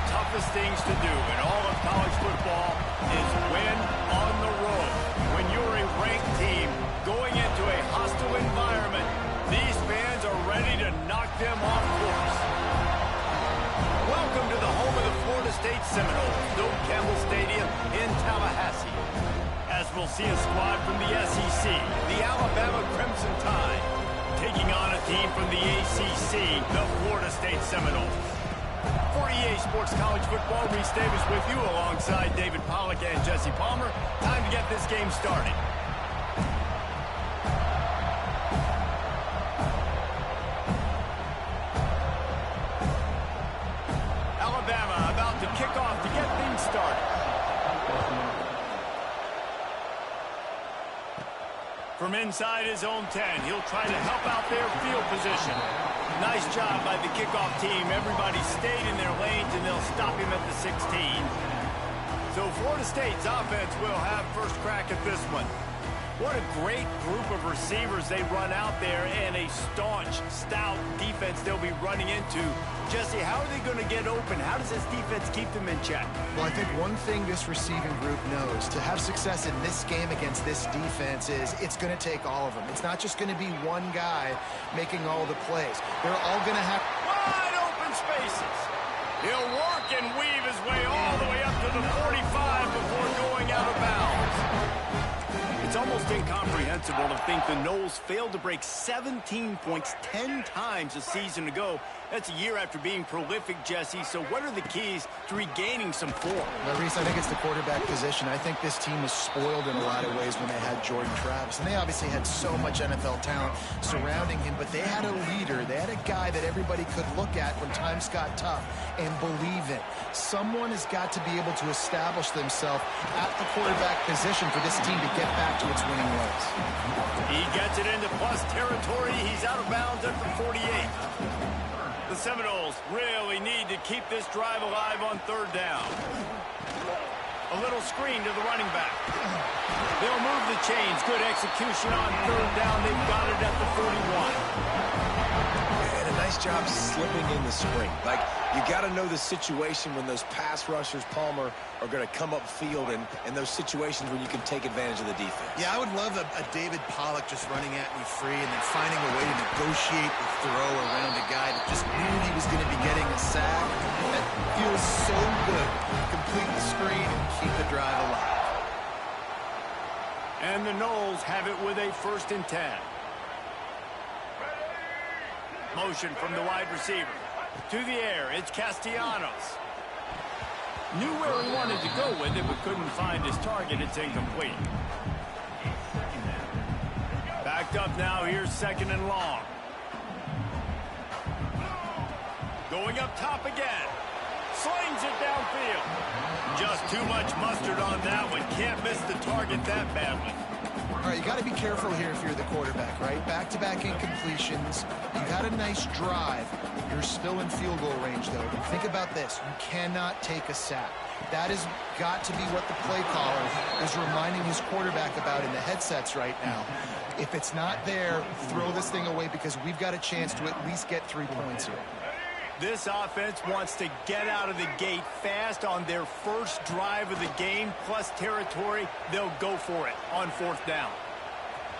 the toughest things to do in all of college football is win on the road. When you're a ranked team going into a hostile environment, these fans are ready to knock them off course. Welcome to the home of the Florida State Seminoles, Doak Campbell Stadium in Tallahassee. As we'll see a squad from the SEC, the Alabama Crimson Tide, taking on a team from the ACC, the Florida State Seminoles. For EA Sports College Football, Reese Davis with you alongside David Pollack and Jesse Palmer. Time to get this game started. Alabama about to kick off to get things started. From inside his own 10, he'll try to help out their field position. Nice job by the kickoff team. Everybody stayed in their lanes, and they'll stop him at the 16. So Florida State's offense will have first crack at this one. What a great group of receivers they run out there, and a staunch, stout defense they'll be running into. Jesse, how are they going to get open? How does this defense keep them in check? Well, I think one thing this receiving group knows to have success in this game against this defense is it's going to take all of them. It's not just going to be one guy making all the plays. They're all going to have wide open spaces. He'll work and weave his way all the way up to the 45 before going out of bounds. It's almost incomprehensible to think the Noles failed to break 17 points 10 times a season ago. That's a year after being prolific, Jesse. So what are the keys to regaining some form? Well, Reese, I think it's the quarterback position. I think this team was spoiled in a lot of ways when they had Jordan Travis. And they obviously had so much NFL talent surrounding him, but they had a leader. They had a guy that everybody could look at when times got tough and believe in. Someone has got to be able to establish themselves at the quarterback position for this team to get back to its winning ways. He gets it into plus territory. He's out of bounds at the 48. The Seminoles really need to keep this drive alive on third down. A little screen to the running back. They'll move the chains. Good execution on third down. They've got it at the 41. And a nice job slipping in the screen. Like, you got to know the situation when those pass rushers, Palmer, are going to come upfield and those situations when you can take advantage of the defense. Yeah, I would love a David Pollack just running at me free and then finding a way to negotiate the throw around a guy that just knew he was going to be getting a sack. That feels so good. Complete the screen and keep the drive alive. And the Noles have it with a 1st and 10. Motion from the wide receiver. To the air, it's Castellanos. Knew where he wanted to go with it, but couldn't find his target. It's incomplete. Backed up now, here's 2nd and long. Going up top again. Slings it downfield. Just too much mustard on that one. Can't miss the target that badly. All right, you got to be careful here if you're the quarterback, right? Back-to-back incompletions. You got a nice drive. You're still in field goal range, though. And think about this. You cannot take a sack. That has got to be what the play caller is reminding his quarterback about in the headsets right now. If it's not there, throw this thing away because we've got a chance to at least get 3 points here. This offense wants to get out of the gate fast on their first drive of the game, plus territory. They'll go for it on 4th down.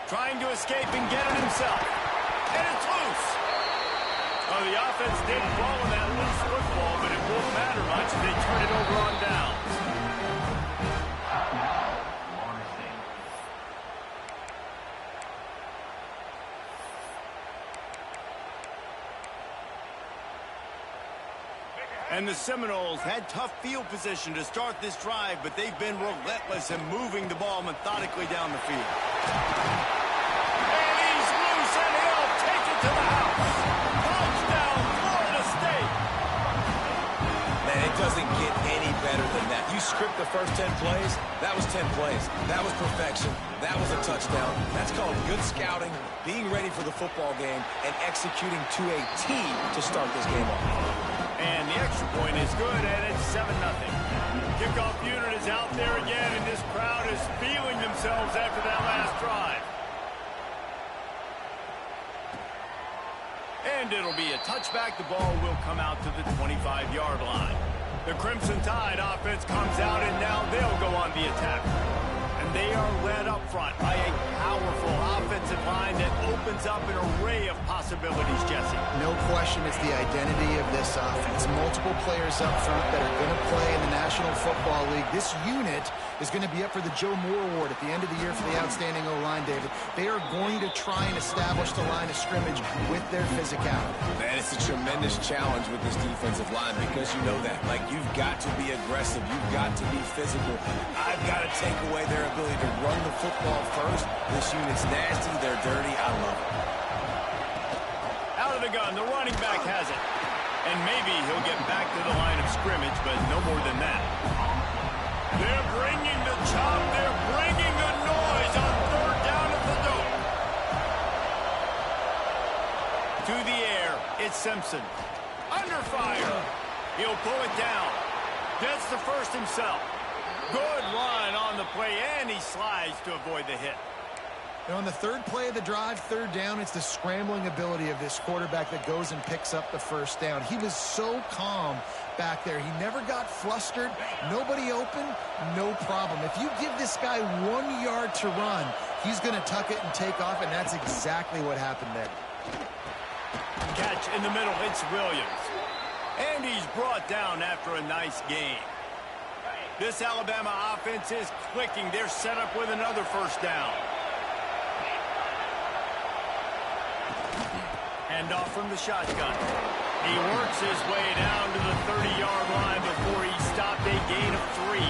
Trying to escape and get it himself. And it's loose. Well, the offense did fall in that loose football, but it won't matter much. They turn it over on downs. And the Seminoles had tough field position to start this drive, but they've been relentless in moving the ball methodically down the field. And he's loose, and he'll take it to the house. Touchdown, Florida State. Man, it doesn't get any better than that. You script the first 10 plays, that was 10 plays. That was perfection. That was a touchdown. That's called good scouting, being ready for the football game, and executing to a team to start this game off. And the extra point is good, and it's 7-0. Kickoff unit is out there again, and this crowd is feeling themselves after that last drive. And it'll be a touchback. The ball will come out to the 25-yard line. The Crimson Tide offense comes out, and now they'll go on the attack. And they are led up front by a powerful offensive line that opens up an array of possibilities, Jesse. No question it's the identity of this offense. Multiple players up front that are going to play in the National Football League. This unit is going to be up for the Joe Moore Award at the end of the year for the outstanding O-line, David. They are going to try and establish the line of scrimmage with their physicality. Man, it's a tremendous challenge with this defensive line because you know that. Like, you've got to be aggressive. You've got to be physical. I've got to take away their ability to run the football first. This unit's nasty. They're dirty. I love it. Out of the gun, the running back has it. And maybe he'll get back to the line of scrimmage, but no more than that. They're bringing the chop. They're bringing the noise on third down at the dope. To the air, it's Simpson. Under fire. He'll pull it down. Gets the first himself. Good run on the play, and he slides to avoid the hit. And on the third play of the drive, third down, it's the scrambling ability of this quarterback that goes and picks up the first down. He was so calm back there. He never got flustered. Nobody open, no problem. If you give this guy 1 yard to run, he's going to tuck it and take off, and that's exactly what happened there. Catch in the middle, it's Williams. And he's brought down after a nice gain. This Alabama offense is clicking. They're set up with another first down. Handoff from the shotgun. He works his way down to the 30-yard line before he stopped a gain of 3.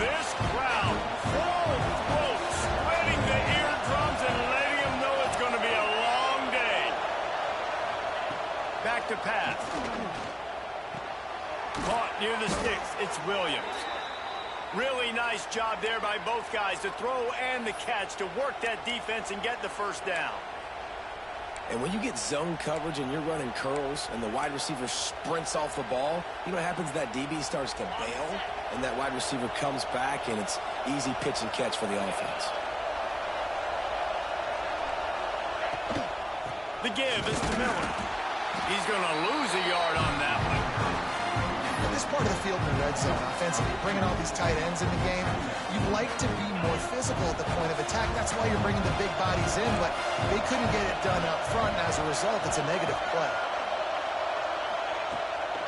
This crowd, full throat, sweating the eardrums and letting them know it's going to be a long day. Back to pass. Caught near the sticks, it's Williams. Really nice job there by both guys, the throw and the catch, to work that defense and get the first down. And when you get zone coverage and you're running curls and the wide receiver sprints off the ball, you know what happens? That DB starts to bail, and that wide receiver comes back, and it's easy pitch and catch for the offense. The give is to Miller. He's going to lose a yard on that one. This part of the field in the red zone offensively, bringing all these tight ends in the game, you'd like to be more physical at the point of attack. That's why you're bringing the big bodies in, but they couldn't get it done up front, and as a result, it's a negative play.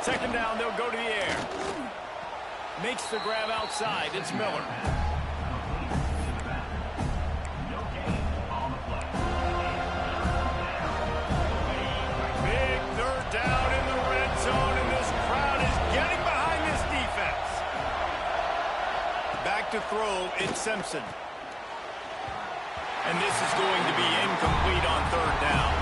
Second down, they'll go to the air. Makes the grab outside. It's Miller. Big third down in the red zone, and this crowd is getting behind this defense. Back to throw, it's Simpson. And this is going to be incomplete on third down.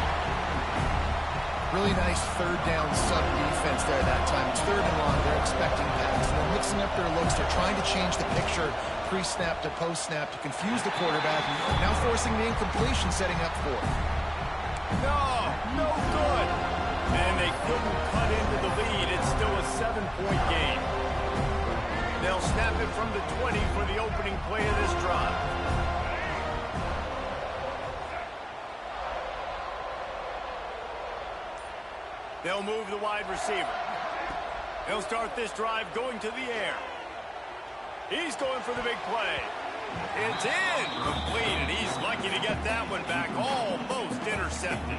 Really nice third down sub defense there that time. It's third and long. They're expecting pass. They're mixing up their looks. They're trying to change the picture pre-snap to post-snap to confuse the quarterback. Now forcing the incompletion, setting up fourth. No good. And they couldn't cut into the lead. It's still a 7-point game. They'll snap it from the 20 for the opening play of this drive. They'll move the wide receiver. They'll start this drive going to the air. He's going for the big play. It's in. Complete, and he's lucky to get that one back. Almost intercepted.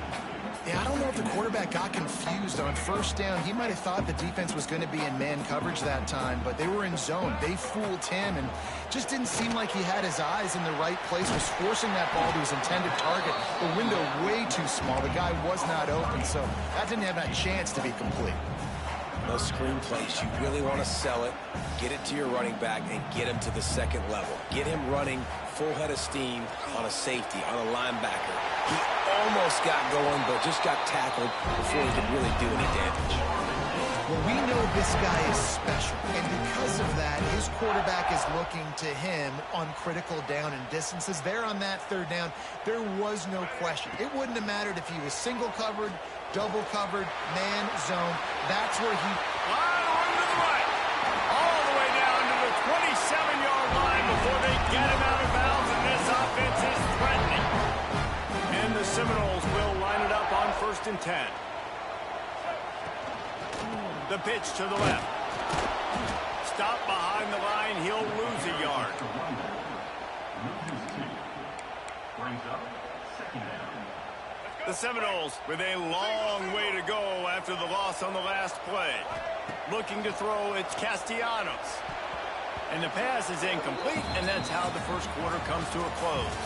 Yeah, I don't know if the quarterback got confused on first down. He might have thought the defense was going to be in man coverage that time, but they were in zone. They fooled him, and just didn't seem like he had his eyes in the right place, was forcing that ball to his intended target. The window way too small. The guy was not open, so that didn't have that chance to be complete. Those screen plays, you really want to sell it, get it to your running back, and get him to the second level. Get him running full head of steam on a safety, on a linebacker. He almost got going, but just got tackled before he could really do any damage. Well, we know this guy is special, and because of that, his quarterback is looking to him on critical down and distances. There on that third down, there was no question. It wouldn't have mattered if he was single covered, double covered, man, zone. That's where he... Run to the right. All the way down to the 27-yard line before they get him out of bounds, and this offense is threatening. And the Seminoles will line it up on 1st and 10. The pitch to the left. Stop behind the line. He'll lose a yard. The Seminoles with a long way to go after the loss on the last play. Looking to throw, it's Castellanos. And the pass is incomplete, and that's how the first quarter comes to a close.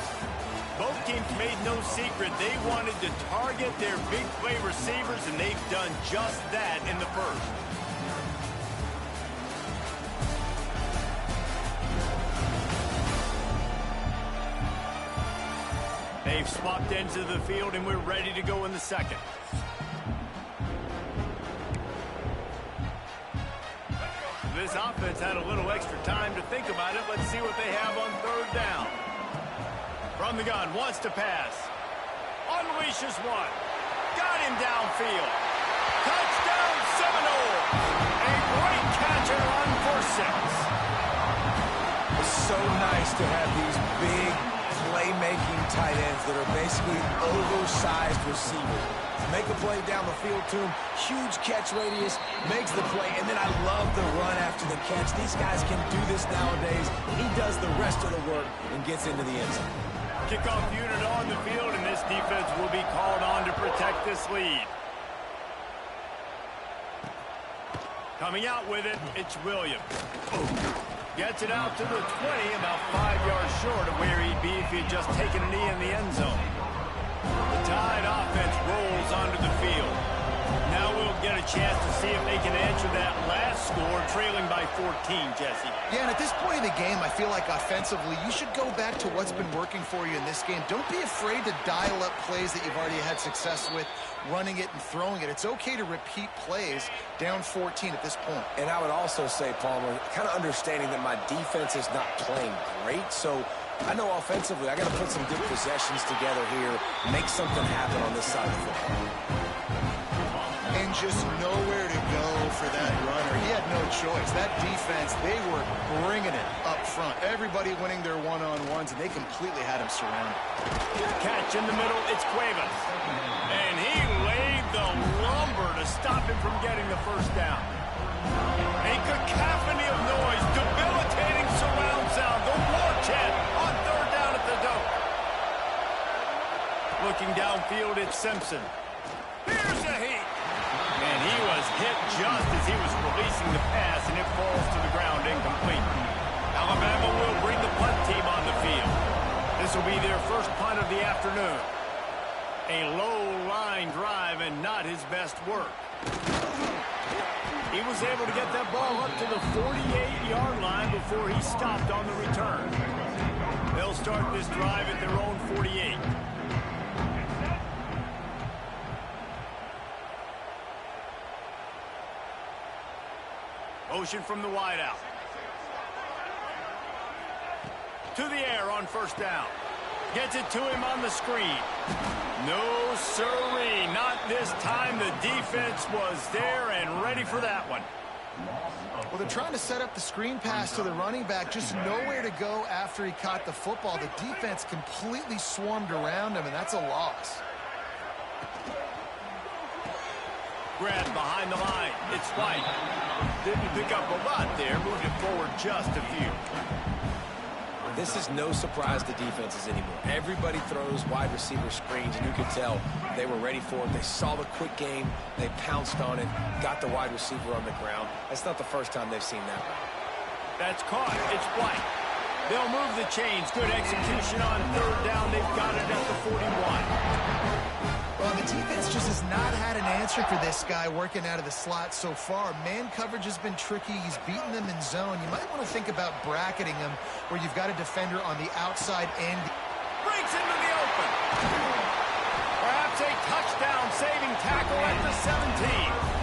Both teams made no secret they wanted to target their big play receivers, and they've done just that in the first. They've swapped ends of the field, and we're ready to go in the second. This offense had a little extra time to think about it. Let's see what they have on third down. From the gun, wants to pass. Unleashes one. Got him downfield. Touchdown Seminoles. A great catch and run for 6. It's so nice to have these big playmaking tight ends that are basically oversized receivers. Make a play down the field to him, huge catch radius, makes the play, and then I love the run after the catch. These guys can do this nowadays. He does the rest of the work and gets into the end zone. Kickoff unit on the field, and this defense will be called on to protect this lead. Coming out with it, it's Williams. Gets it out to the 20, about 5 yards short of where he'd be if he'd just taken a knee in the end zone. The Tide offense rolls onto the field. Now we'll get a chance to see if they can answer that last score, trailing by 14, Jesse. Yeah, and at this point in the game, I feel like offensively, you should go back to what's been working for you in this game. Don't be afraid to dial up plays that you've already had success with, running it and throwing it. It's okay to repeat plays down 14 at this point. And I would also say, Palmer, kind of understanding that my defense is not playing great, so I know offensively I got to put some good possessions together here, make something happen on this side of the football. And just nowhere to go for that runner. He had no choice. That defense, they were bringing it up front. Everybody winning their one-on-ones, and they completely had him surrounded. Catch in the middle, it's Cuevas. And he laid the lumber to stop him from getting the first down. A cacophony of noise, debilitating surround sound, the war chant on third down at the dope. Looking downfield, it's Simpson. Here's a heat. And he was hit just as he was releasing the pass, and it falls to the ground incomplete. Alabama will bring the punt team on the field. This will be their first punt of the afternoon. A low-line drive and not his best work. He was able to get that ball up to the 48-yard line before he stopped on the return. They'll start this drive at their own 48. Motion from the wideout. To the air on first down. Gets it to him on the screen. No sirree, not this time. The defense was there and ready for that one. Well, they're trying to set up the screen pass to the running back. Just nowhere to go after he caught the football. The defense completely swarmed around him, and that's a loss. Grab behind the line. It's White. Didn't pick up a lot there. Moved it forward just a few. This is no surprise to defenses anymore. Everybody throws wide receiver screens, and you could tell they were ready for it. They saw the quick game. They pounced on it, got the wide receiver on the ground. That's not the first time they've seen that one. That's caught. It's White. They'll move the chains. Good execution on third down. They've got it at the 41. Well, the defense just has not had an answer for this guy working out of the slot so far. Man coverage has been tricky. He's beaten them in zone. You might want to think about bracketing him where you've got a defender on the outside end. Breaks into the open. Perhaps a touchdown-saving tackle at the 17.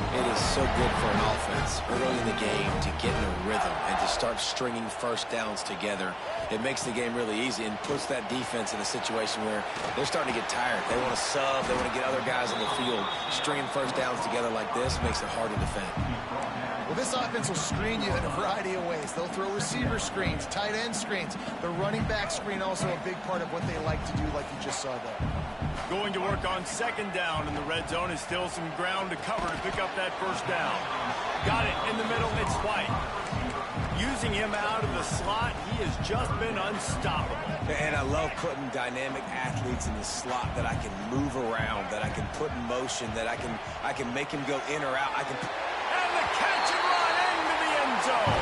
It is so good for an offense early in the game to get in a rhythm and to start stringing first downs together. It makes the game really easy and puts that defense in a situation where they're starting to get tired. They want to sub. They want to get other guys on the field. Stringing first downs together like this makes it hard to defend. Well, this offense will screen you in a variety of ways. They'll throw receiver screens, tight end screens. The running back screen also a big part of what they like to do, like you just saw there. Going to work on second down in the red zone. Is still some ground to cover to pick up that first down. Got it in the middle. It's White. Using him out of the slot, he has just been unstoppable. And I love putting dynamic athletes in the slot that I can move around, that I can put in motion, that I can make him go in or out. And the catch and run into the end zone.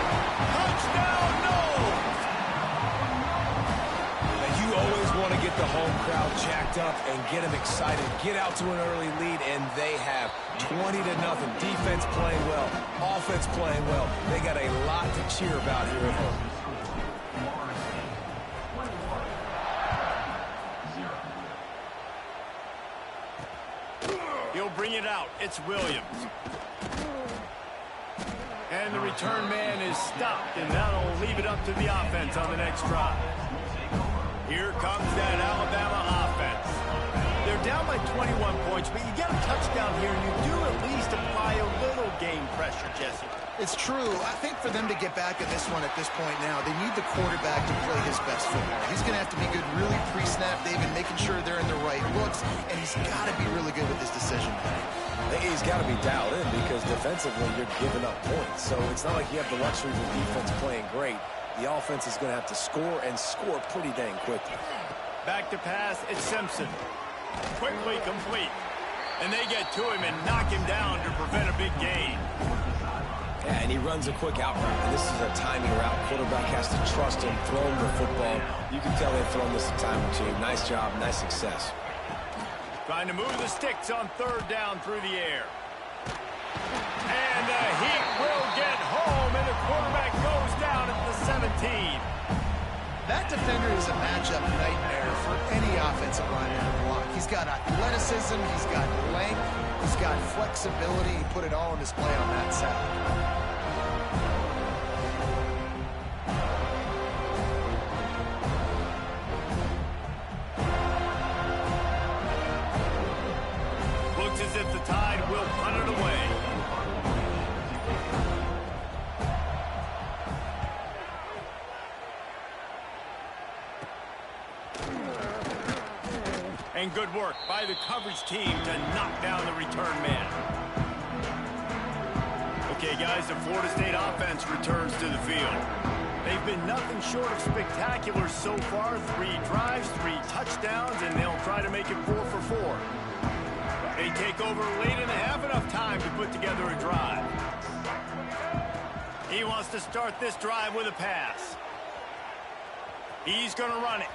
Touchdown, Knowles! And you always want to get the home crowd jacked up and get them excited. Get out to an early lead, and they have 20-0. Defense playing well, offense playing well. They got a lot to cheer about here at home. He'll bring it out. It's Williams. And the return man is stopped, and that'll leave it up to the offense on the next drive. Here comes that Alabama offense. They're down by 21 points, but you get a touchdown here, and you do at least apply a little game pressure, Jesse. It's true. I think for them to get back in this one at this point now, they need the quarterback to play his best football. He's going to have to be good really pre-snap, David, making sure they're in the right looks, and he's got to be really good with his decision making. He's got to be dialed in because defensively you're giving up points. So it's not like you have the luxury of the defense playing great. The offense is going to have to score and score pretty dang quickly. Back to pass, it's Simpson. Quickly complete. And they get to him and knock him down to prevent a big gain. Yeah, and he runs a quick out route. And this is a timing route. Quarterback has to trust him, throw him the football. You can tell they've thrown this a time or two. Nice job, nice success. Trying to move the sticks on third down through the air. And the Heat will get home, and the quarterback goes down at the 17. That defender is a matchup nightmare for any offensive lineman to block. He's got athleticism, he's got length, he's got flexibility. He put it all on display on that side. As if the Tide will punt it away. And good work by the coverage team to knock down the return man. Okay, guys, the Florida State offense returns to the field. They've been nothing short of spectacular so far. 3 drives, 3 touchdowns, and they'll try to make it 4 for 4. They take over late and have enough time to put together a drive. He wants to start this drive with a pass. He's going to run it.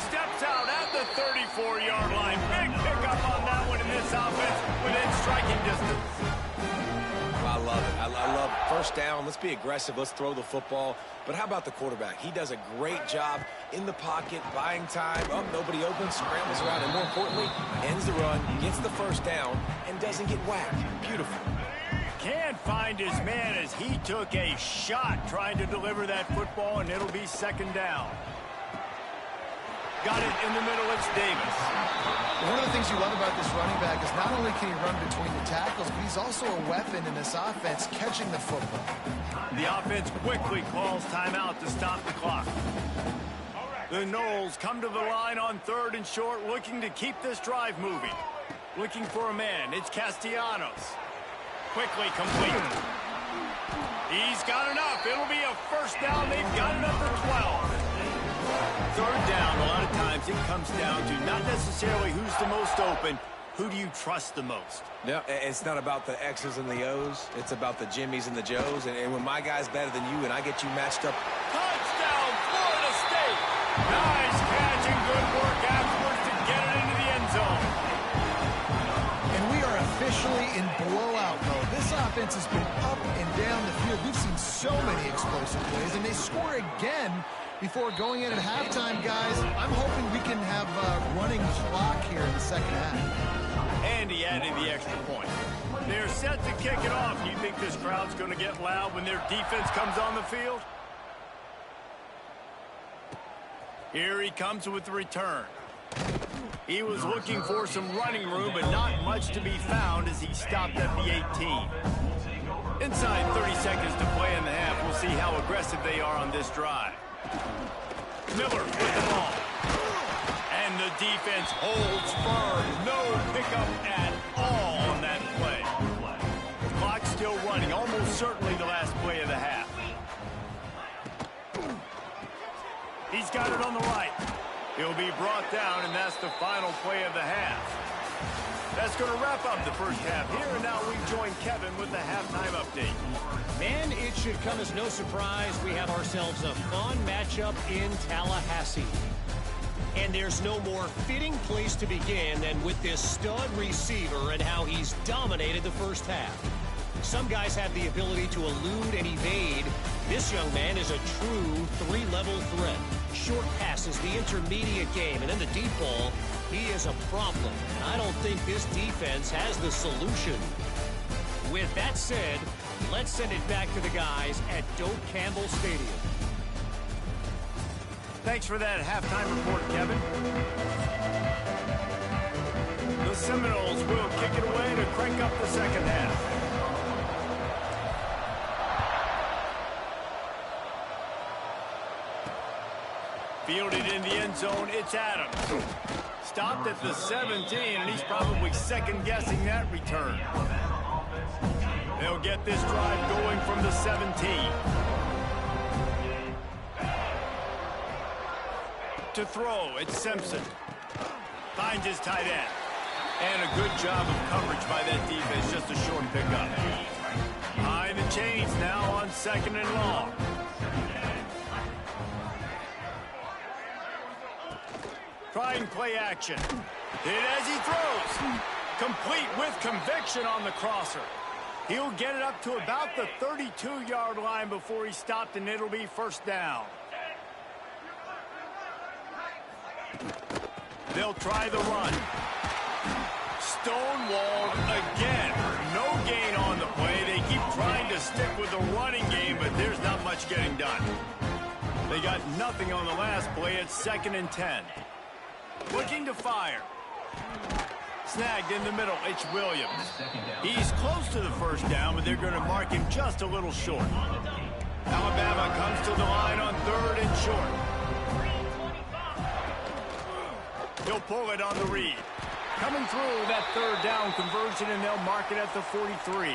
Steps out at the 34-yard line. Big pickup on that one in this offense within striking distance. I love it. I love first down. Let's be aggressive. Let's throw the football. But how about the quarterback? He does a great job in the pocket, buying time. Oh, nobody open, scrambles around, and more importantly, ends the run, gets the first down, and doesn't get whacked. Beautiful. Can't find his man as he took a shot trying to deliver that football, and it'll be second down. Got it in the middle. It's Davis. One of the things you love about this running back is not only can he run between the tackles, but he's also a weapon in this offense catching the football. The offense quickly calls timeout to stop the clock. The Noles come to the line on 3rd and short, looking to keep this drive moving. Looking for a man. It's Castellanos. Quickly complete. He's got enough. It'll be a first down. They've got it up to 12. Third down, a lot of times it comes down to not necessarily who's the most open, who do you trust the most? Yeah, it's not about the X's and the O's. It's about the Jimmies and the Joes. And when my guy's better than you and I get you matched up. Touchdown, Florida State! Nice catch and good work afterwards to get it into the end zone. And we are officially in blowout mode. This offense has been up and down the field. We've seen so many explosive plays, and they score again before going in at halftime, guys. I'm hoping we can have a running clock here in the second half. And he added the extra point. They're set to kick it off. You think this crowd's going to get loud when their defense comes on the field? Here he comes with the return. He was looking for some running room, but not much to be found as he stopped at the 18. Inside 30 seconds to play in the half. We'll see how aggressive they are on this drive. Miller with the ball. And the the defense holds firm. No pickup at all on that play. The clock's still running, almost certainly the last play of the half. He's got it on the right. He'll be brought down, and that's the final play of the half. That's going to wrap up the first half here, and now we join Kevin with the halftime update. Man, it should come as no surprise we have ourselves a fun matchup in Tallahassee. And there's no more fitting place to begin than with this stud receiver and how he's dominated the first half. Some guys have the ability to elude and evade. This young man is a true three-level threat. Short passes, the intermediate game, and then the deep ball, he is a problem. And I don't think this defense has the solution. With that said, let's send it back to the guys at Doak Campbell Stadium. Thanks for that halftime report, Kevin. The Seminoles will kick it away to crank up the second half. Fielded in the end zone, it's Adams. Stopped at the 17, and he's probably second-guessing that return. They'll get this drive going from the 17. To throw, it's Simpson. Finds his tight end. And a good job of coverage by that defense, just a short pickup. Behind the chains now on 2nd and long. Trying play action. Hit as he throws. Complete with conviction on the crosser. He'll get it up to about the 32-yard line before he stopped, and it'll be first down. They'll try the run. Stonewalled again. No gain on the play. They keep trying to stick with the running game, but there's not much getting done. They got nothing on the last play. It's 2nd and 10. Looking to fire. Snagged in the middle. It's Williams. He's close to the first down, but they're going to mark him just a little short. Alabama comes to the line on 3rd and short. He'll pull it on the read. Coming through that 3rd down conversion, and they'll mark it at the 43.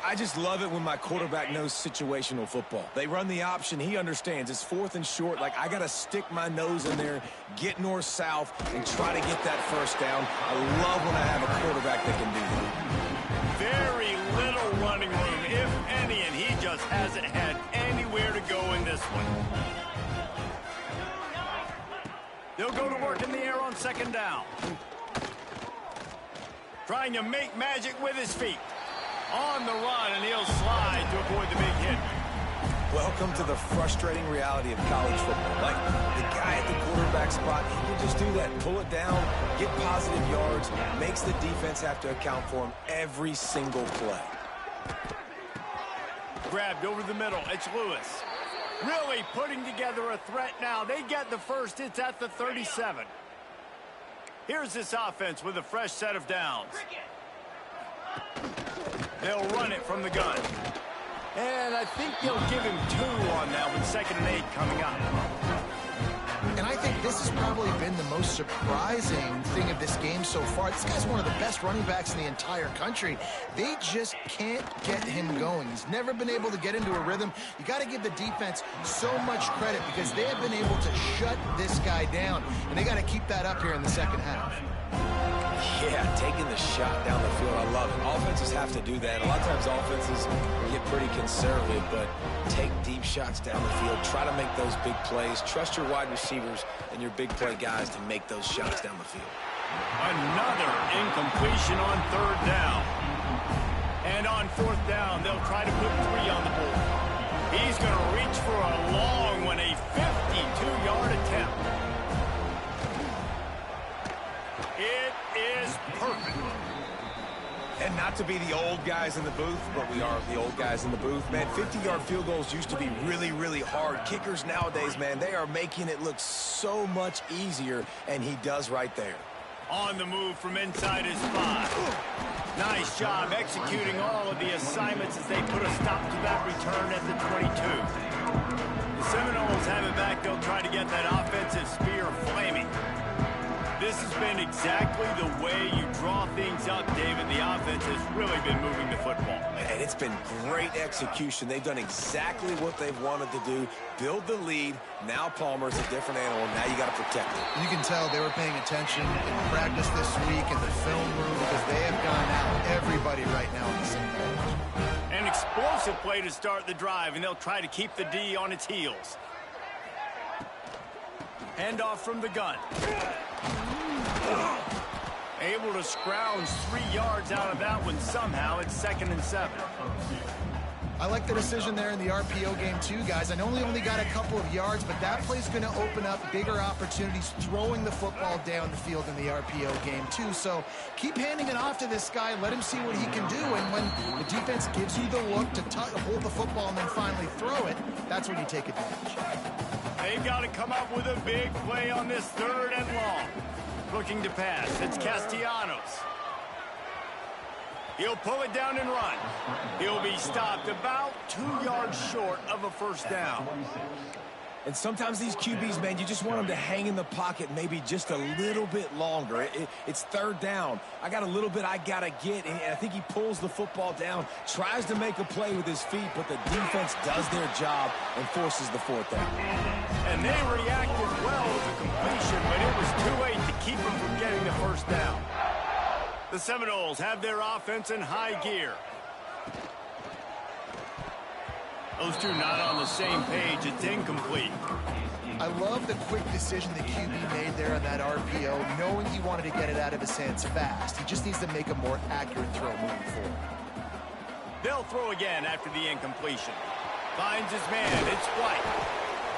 I just love it when my quarterback knows situational football. They run the option. He understands. It's 4th and short. Like, I got to stick my nose in there, get north-south, and try to get that first down. I love when I have a quarterback that can do that. Very little running room, if any, and he just hasn't had anywhere to go in this one. They'll go to work in the air on 2nd down. Trying to make magic with his feet. On the run, and he'll slide to avoid the big hit. Welcome to the frustrating reality of college football. Like, the guy at the quarterback spot, he can just do that. Pull it down, get positive yards, makes the defense have to account for him every single play. Grabbed over the middle. It's Lewis. Really putting together a threat now. They get the first. It's at the 37. Here's this offense with a fresh set of downs. They'll run it from the gun. And I think they'll give him 2 on that with 2nd and 8 coming up. And I think this has probably been the most surprising thing of this game so far. This guy's one of the best running backs in the entire country. They just can't get him going. He's never been able to get into a rhythm. You got to give the defense so much credit because they have been able to shut this guy down. And they got to keep that up here in the second half. Yeah, taking the shot down the field, I love it. Offenses have to do that. A lot of times offenses get pretty conservative, but take deep shots down the field. Try to make those big plays. Trust your wide receivers and your big play guys to make those shots down the field. Another incompletion on 3rd down. And on 4th down, they'll try to put 3 on the board. He's going to reach for a long one, a 52-yard attempt. It is perfect. And not to be the old guys in the booth, but we are the old guys in the booth. Man, 50-yard field goals used to be really, really hard. Kickers nowadays, man, they are making it look so much easier, and he does right there. On the move from inside his 5. Nice job executing all of the assignments as they put a stop to that return at the 22. The Seminoles have it back. They'll try to get that offensive spear flaming. this has been exactly the way you draw things up, David. The offense has really been moving the football. And it's been great execution. They've done exactly what they've wanted to do. Build the lead. Now Palmer's a different animal. Now you got to protect it. You can tell they were paying attention in practice this week in the film room because they have gone out everybody right now on the same page. An explosive play to start the drive, and they'll try to keep the D on its heels. Handoff from the gun. Able to scrounge 3 yards out of that one somehow. It's 2nd and 7. I like the decision there in the RPO game too, guys. I know he only got a couple of yards, but that play's going to open up bigger opportunities throwing the football down the field in the RPO game too. So keep handing it off to this guy. Let him see what he can do. And when the defense gives you the look to hold the football and then finally throw it, that's when you take advantage. They've got to come up with a big play on this 3rd and long. Looking to pass. It's Castellanos. He'll pull it down and run. He'll be stopped about 2 yards short of a 1st down. And sometimes these QBs, man, you just want them to hang in the pocket maybe just a little bit longer. It's 3rd down. I got a little bit I got to get, and I think he pulls the football down, tries to make a play with his feet, but the defense does their job and forces the 4th down. And they reacted well with the completion, but it was too late to keep them from getting the 1st down. The Seminoles have their offense in high gear. Those two not on the same page. It's incomplete. I love the quick decision the QB made there on that RPO, knowing he wanted to get it out of his hands fast. He just needs to make a more accurate throw moving forward. They'll throw again after the incompletion. Finds his man. It's White.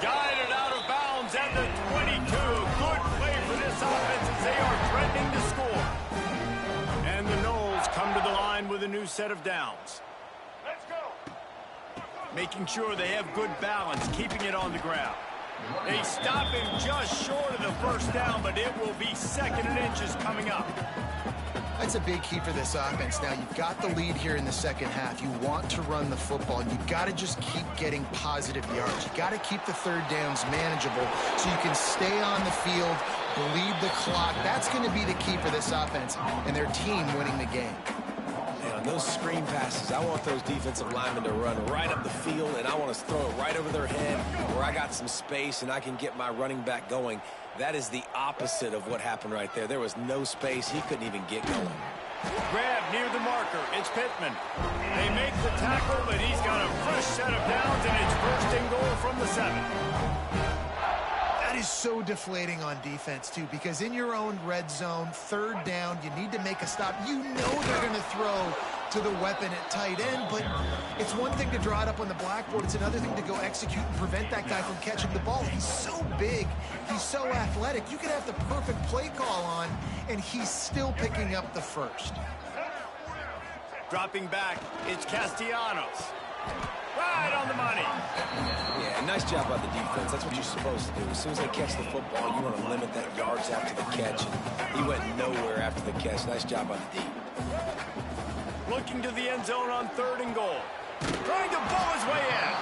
Guided out of bounds at the 22. Good play for this offense as they are threatening to score. And the Noles come to the line with a new set of downs. Let's go. Making sure they have good balance, keeping it on the ground. They stop him just short of the 1st down, but it will be 2nd and inches coming up. That's a big key for this offense. Now, you've got the lead here in the 2nd half. You want to run the football, and you've got to just keep getting positive yards. You've got to keep the 3rd downs manageable so you can stay on the field, bleed the clock. That's going to be the key for this offense and their team winning the game. On those screen passes, I want those defensive linemen to run right up the field, and I want to throw it right over their head where I got some space and I can get my running back going. That is the opposite of what happened right there. There was no space. He couldn't even get going. Grab near the marker. It's Pittman. They make the tackle, but he's got a fresh set of downs, and it's 1st and goal from the 7. That is so deflating on defense, too, because in your own red zone, 3rd down, you need to make a stop. You know they're going to throw to the weapon at tight end, but it's one thing to draw it up on the blackboard. It's another thing to go execute and prevent that guy from catching the ball. He's so big. He's so athletic. You could have the perfect play call on, and he's still picking up the 1st. Dropping back, it's Castellanos. Right on the money. Yeah, nice job by the defense. That's what you're supposed to do. As soon as they catch the football, you want to limit that yards after the catch. And he went nowhere after the catch. Nice job by the D. Looking to the end zone on 3rd and goal. Trying to pull his way in.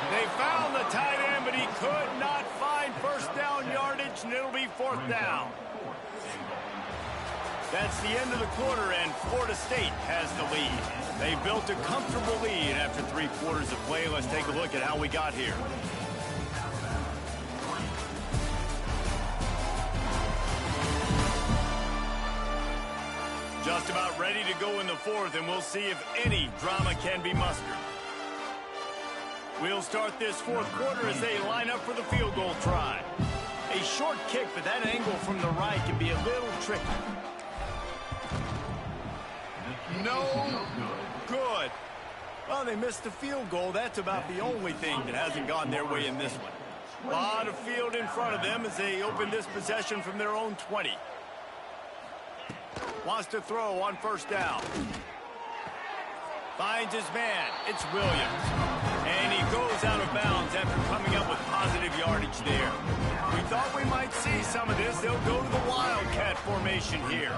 They found the tight end, but he could not find 1st down yardage, and it'll be 4th down. That's the end of the quarter, and Florida State has the lead. They built a comfortable lead after 3 quarters of play. Let's take a look at how we got here. Just about ready to go in the 4th, and we'll see if any drama can be mustered. We'll start this 4th quarter as they line up for the field goal try. A short kick, but that angle from the right can be a little tricky. No good. Well, they missed the field goal. That's about the only thing that hasn't gone their way in this one. A lot of field in front of them as they open this possession from their own 20. Wants to throw on 1st down. Finds his man. It's Williams. And he goes out of bounds after coming up with positive yardage there. We thought we might see some of this. They'll go to the Wildcat formation here.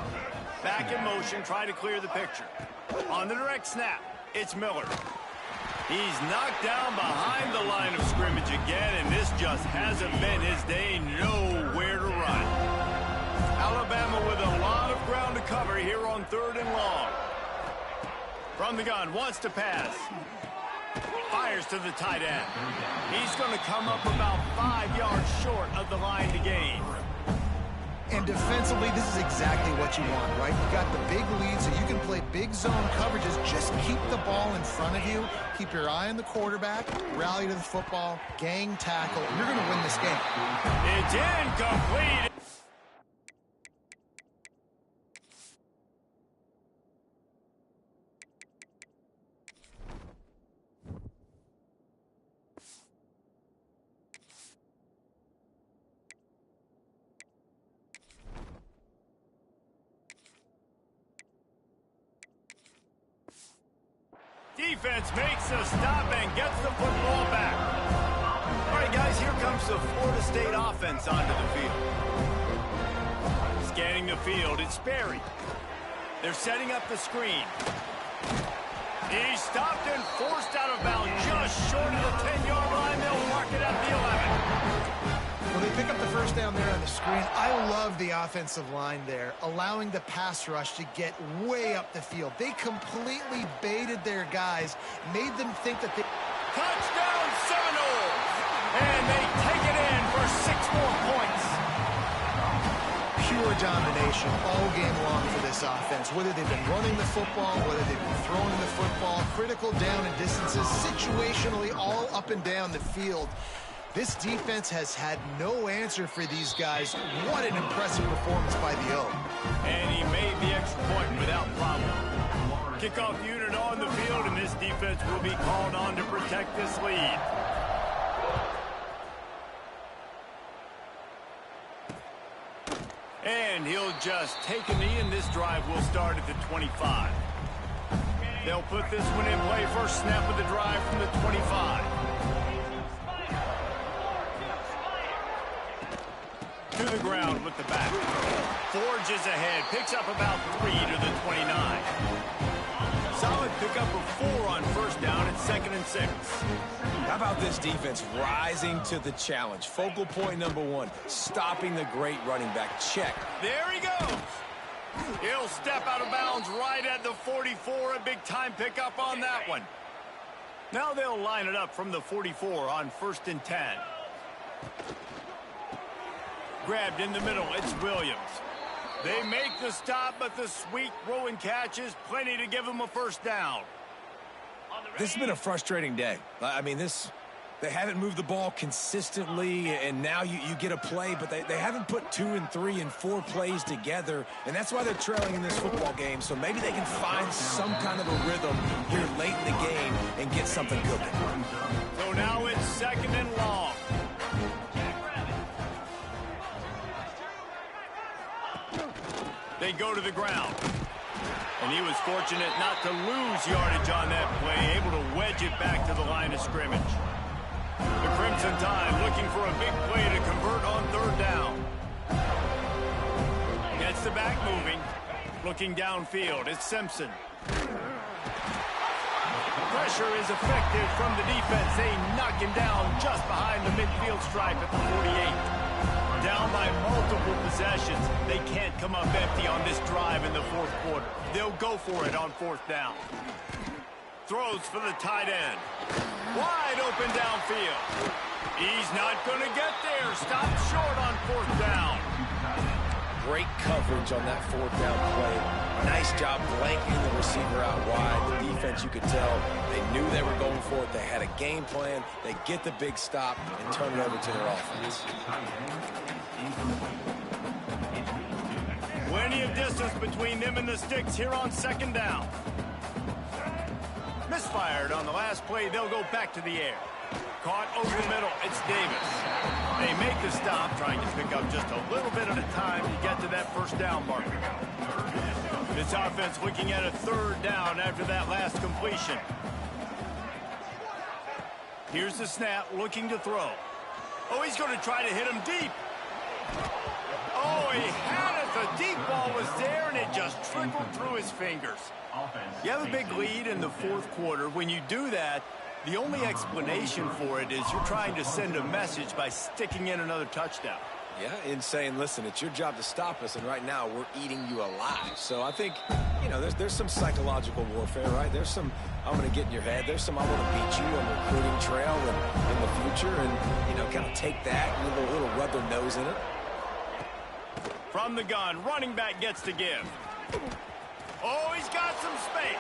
Back in motion, try to clear the picture. On the direct snap, it's Miller. He's knocked down behind the line of scrimmage again, and this just hasn't been his day. Nowhere to run. Alabama with a lot of ground to cover here on 3rd and long. From the gun, wants to pass. Fires to the tight end. He's going to come up about 5 yards short of the line to gain. And defensively, this is exactly what you want, right? You got the big lead, so you can play big zone coverages. Just keep the ball in front of you. Keep your eye on the quarterback. Rally to the football. Gang tackle. You're going to win this game. It's incomplete. Defense makes a stop and gets the football back. All right, guys, here comes the Florida State offense onto the field. Scanning the field, it's Sperry. They're setting up the screen. He's stopped and forced out of bounds just short of the 10-yard line. They'll mark it at the 11. Well, they pick up the first down there on the screen. I love the offensive line there, allowing the pass rush to get way up the field. They completely baited their guys, made them think that they... Touchdown Seminoles! And they take it in for 6 more points. Pure domination all game long for this offense. Whether they've been running the football, whether they've been throwing the football, critical down and distances, situationally all up and down the field. This defense has had no answer for these guys. What an impressive performance by the O. And he made the extra point without problem. Kickoff unit on the field, and this defense will be called on to protect this lead. And he'll just take a knee, and this drive will start at the 25. They'll put this one in play. First snap of the drive from the 25. To the ground with the back. Forges ahead. Picks up about 3 to the 29. Solid pickup of 4 on first down at 2nd and 6. How about this defense rising to the challenge? Focal point number 1, stopping the great running back. Check. There he goes. He'll step out of bounds right at the 44. A big-time pickup on that one. Now they'll line it up from the 44 on 1st and 10. Grabbed in the middle, it's Williams. They make the stop, but the sweet throw and catch is plenty to give them a first down. This has been a frustrating day. I mean, they haven't moved the ball consistently, and now you get a play, but they haven't put 2 and 3 and 4 plays together, and that's why they're trailing in this football game. So maybe they can find some kind of a rhythm here late in the game and get something cooking. So now it's 2nd and long. They go to the ground. And he was fortunate not to lose yardage on that play, able to wedge it back to the line of scrimmage. The Crimson Tide looking for a big play to convert on 3rd down. Gets the back moving. Looking downfield, it's Simpson. Pressure is effective from the defense. They knock him down just behind the midfield stripe at the 48. Down by multiple possessions. They can't come up empty on this drive in the 4th quarter. They'll go for it on 4th down. Throws for the tight end. Wide open downfield. He's not going to get there. Stopped short on 4th down. Great coverage on that 4th down play. Nice job blanking the receiver out wide. The defense, you could tell, they knew they were going for it. They had a game plan. They get the big stop and turn it over to their offense. Plenty of distance between them and the sticks here on 2nd down. Misfired on the last play. They'll go back to the air. Caught over the middle. It's Davis. They make the stop, trying to pick up just a little bit at a time to get to that first down marker. This offense looking at a 3rd down after that last completion. Here's the snap, looking to throw. Oh, he's going to try to hit him deep. Oh, he had it. The deep ball was there, and it just trickled through his fingers. You have a big lead in the 4th quarter. When you do that, the only explanation for it is you're trying to send a message by sticking in another touchdown. Yeah, in saying, listen, it's your job to stop us, and right now we're eating you alive. So I think, you know, there's some psychological warfare, right? There's some, I'm going to get in your head. There's some, I want to beat you on the recruiting trail and in the future, and, you know, kind of take that and a little rub their nose in it. From the gun, running back gets to give. Oh, he's got some space.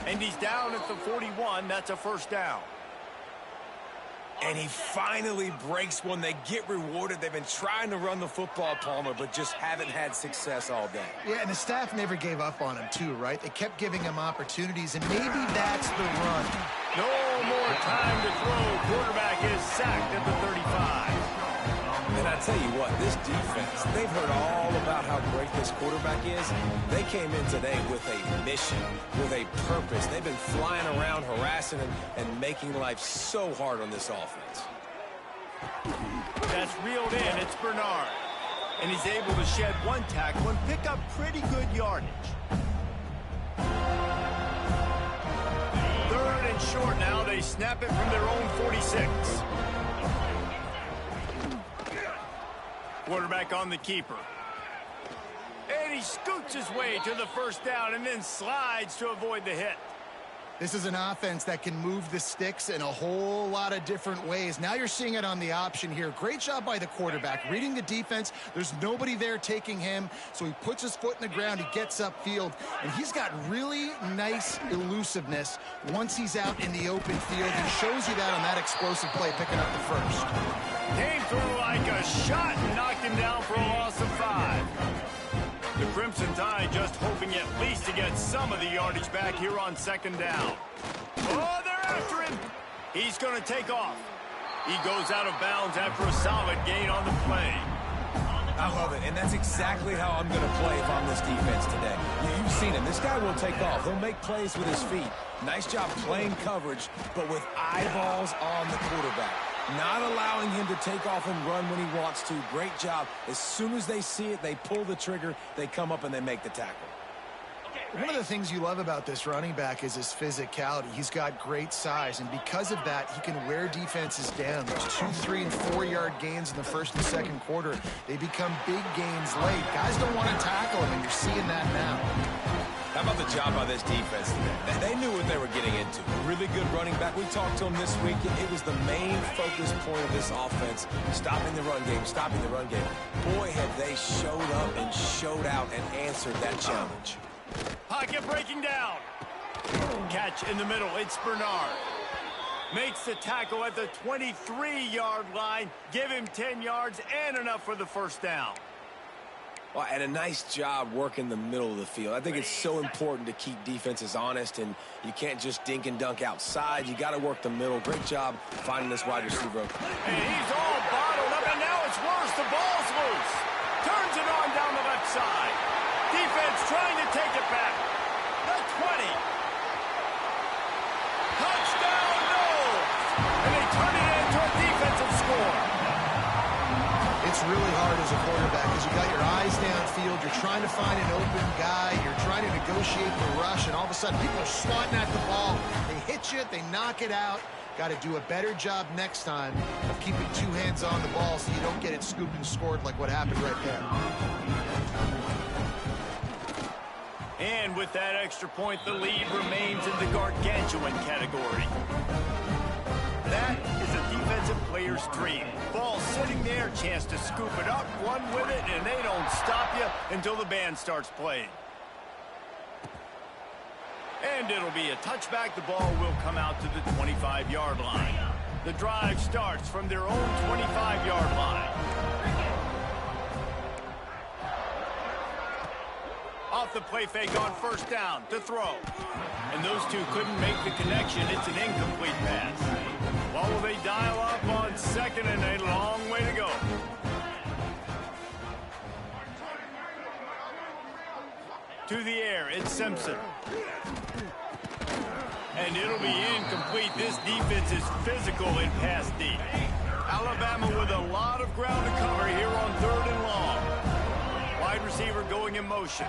And he's down at the 41. That's a first down. And he finally breaks one. They get rewarded. They've been trying to run the football, Palmer, but just haven't had success all day. Yeah, and the staff never gave up on him, too, right? They kept giving him opportunities, and maybe that's the run. No more time to throw. Quarterback is sacked at the 35. And I tell you what, this defense, they've heard all about how great this quarterback is. They came in today with a mission, with a purpose. They've been flying around, harassing him, and making life so hard on this offense. That's reeled in. It's Bernard. And he's able to shed one tackle and pick up pretty good yardage. 3rd and short now. They snap it from their own 46. Quarterback on the keeper. And he scoots his way to the first down and then slides to avoid the hit. This is an offense that can move the sticks in a whole lot of different ways. Now you're seeing it on the option here. Great job by the quarterback. Reading the defense, there's nobody there taking him, so he puts his foot in the ground, he gets upfield, and he's got really nice elusiveness once he's out in the open field. He shows you that on that explosive play, picking up the first. Came through like a shot and knocked him down for a loss of 5. The Crimson Tide just hoping at least to get some of the yardage back here on 2nd down. Oh, they're after him. He's going to take off. He goes out of bounds after a solid gain on the play. I love it, and that's exactly how I'm going to play if I'm this defense today. You've seen him. This guy will take off. He'll make plays with his feet. Nice job playing coverage, but with eyeballs on the quarterback. Not allowing him to take off and run when he wants to. Great job. As soon as they see it, they pull the trigger, they come up and they make the tackle. One of the things you love about this running back is his physicality. He's got great size, and because of that, he can wear defenses down. Those 2, 3, and 4-yard gains in the 1st and 2nd quarter, they become big gains late. Guys don't want to tackle him, and you're seeing that now. How about the job by this defense today? They knew what they were getting into. Really good running back. We talked to him this week. It was the main focus point of this offense, stopping the run game, stopping the run game. Boy, have they showed up and showed out and answered that challenge. Pocket breaking down. Catch in the middle. It's Bernard. Makes the tackle at the 23-yard line. Give him 10 yards and enough for the first down. Well, and a nice job working the middle of the field. I think it's so important to keep defenses honest, and you can't just dink and dunk outside. You got to work the middle. Great job finding this wide receiver. And he's all bottled up, and now it's worse. The ball's loose. Turns it on down the left side. Defense trying to take it back. The 20. Touchdown, no! And they turn it into a defensive score. It's really hard as a quarterback because you got your eyes downfield, you're trying to find an open guy, you're trying to negotiate the rush, and all of a sudden people are swatting at the ball. They hit you, they knock it out. Got to do a better job next time of keeping 2 hands on the ball so you don't get it scooped and scored like what happened right there. And with that extra point, the lead remains in the gargantuan category. That is a defensive player's dream. Ball sitting there, chance to scoop it up, run with it, and they don't stop you until the band starts playing. And it'll be a touchback. The ball will come out to the 25-yard line. The drive starts from their own 25-yard line. Off the play fake on first down to throw. And those two couldn't make the connection. It's an incomplete pass. Well, will they dial up on 2nd and a long way to go? To the air, it's Simpson. And it'll be incomplete. This defense is physical in pass deep. Alabama with a lot of ground to cover here on 3rd and long. Wide receiver going in motion.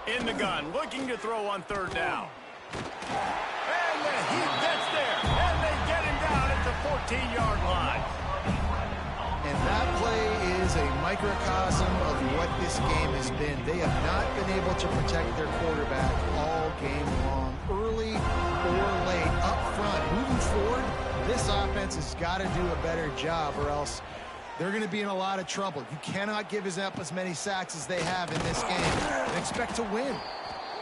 In the gun, looking to throw on 3rd down. And he gets there. And they get him down at the 14-yard line. And that play is a microcosm of what this game has been. They have not been able to protect their quarterback all game long, early or late, up front. Moving forward, this offense has got to do a better job, or else they're going to be in a lot of trouble. You cannot give up as many sacks as they have in this game and expect to win.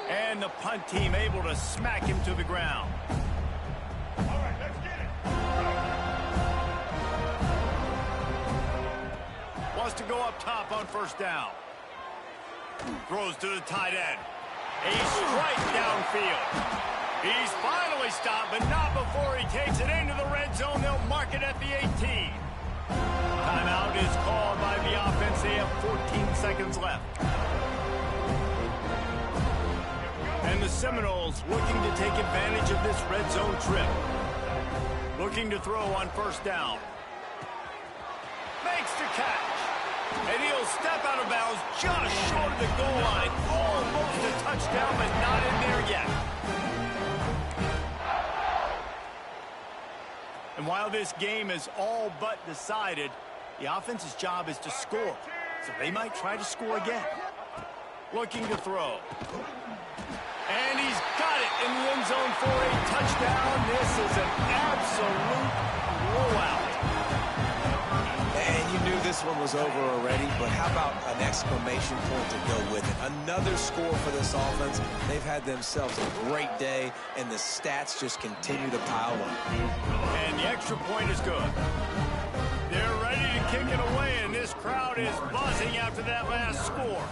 And the punt team able to smack him to the ground. All right, let's get it. Wants to go up top on first down. Throws to the tight end. A strike downfield. He's finally stopped, but not before he takes it into the red zone. They'll mark it at the 18. Timeout is called by the offense. They have 14 seconds left. And the Seminoles looking to take advantage of this red zone trip. Looking to throw on first down. Makes the catch. And he'll step out of bounds just short of the goal line. Almost a touchdown, but not in there yet. And while this game is all but decided, the offense's job is to score. So they might try to score again. Looking to throw. And he's got it in the end zone for a touchdown. This is an absolute blowout. And you knew this one was over already, but how about an exclamation point to go with it? Another score for this offense. They've had themselves a great day, and the stats just continue to pile up. And the extra point is good. They're ready to kick it away, and this crowd is buzzing after that last score.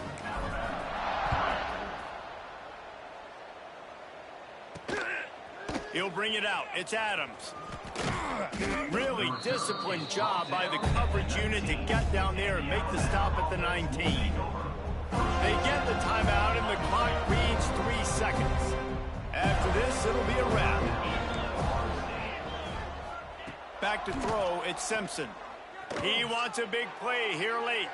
He'll bring it out. It's Adams. Really disciplined job by the coverage unit to get down there and make the stop at the 19. They get the timeout, and the clock reads 3 seconds. After this, it'll be a wrap. Back to throw, it's Simpson. He wants a big play here late.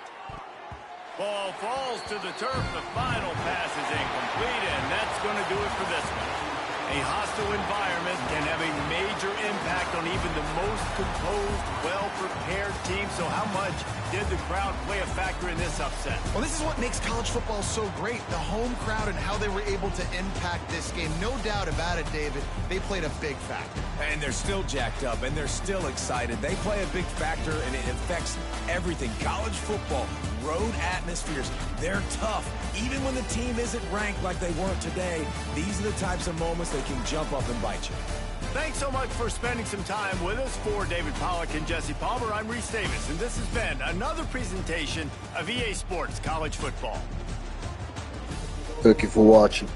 Ball falls to the turf. The final pass is incomplete, and that's going to do it for this one. A hostile environment can have a major impact on even the most composed, well-prepared team. So how much did the crowd play a factor in this upset? Well, this is what makes college football so great, the home crowd and how they were able to impact this game. No doubt about it, David. They played a big factor. And they're still jacked up, and they're still excited. They play a big factor, and it affects everything. College football, road atmospheres, they're tough. Even when the team isn't ranked like they weren't today, these are the types of moments they can jump up and bite you. Thanks so much for spending some time with us. For David Pollack and Jesse Palmer, I'm Reese Davis, and this has been another presentation of EA Sports College Football. Thank you for watching.